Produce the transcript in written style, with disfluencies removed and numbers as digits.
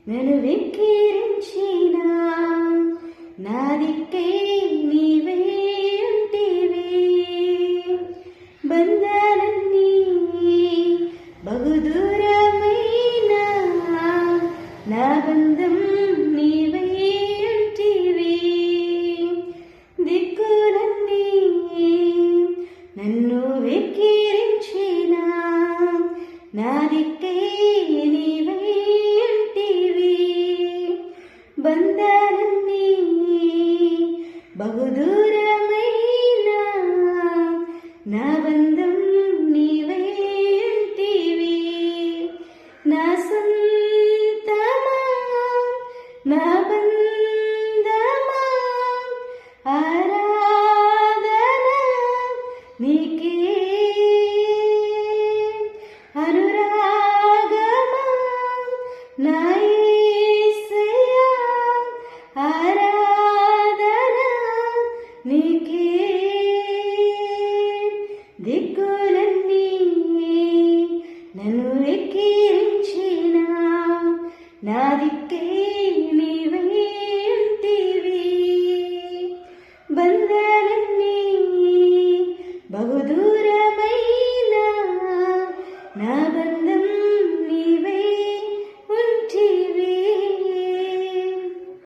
నన్ను వెక్కిరించిన నా దిక్కే నీవే ఉంటివి. బంధాలన్నీ బహుదూరమైన నా బంధం నీవే ఉంటివి. దిక్కులన్నీ నన్ను వెక్కిరించిన నా దిక్కే నీవే ఉంటివి. బంధాలన్నీ బహుదూరమైన నా బంధం నీవే ఉంటివి. నా సొంతమా నా బంధమా ఆరాధన నీకే. అనురాగమా నా యేసయ్యా ఆరాధన నీకే. దిక్కులన్నీ నన్ను వెక్కిరించిన నా దిక్కే నీవే ఉంటివి. బంధాలన్నీ బహుదూర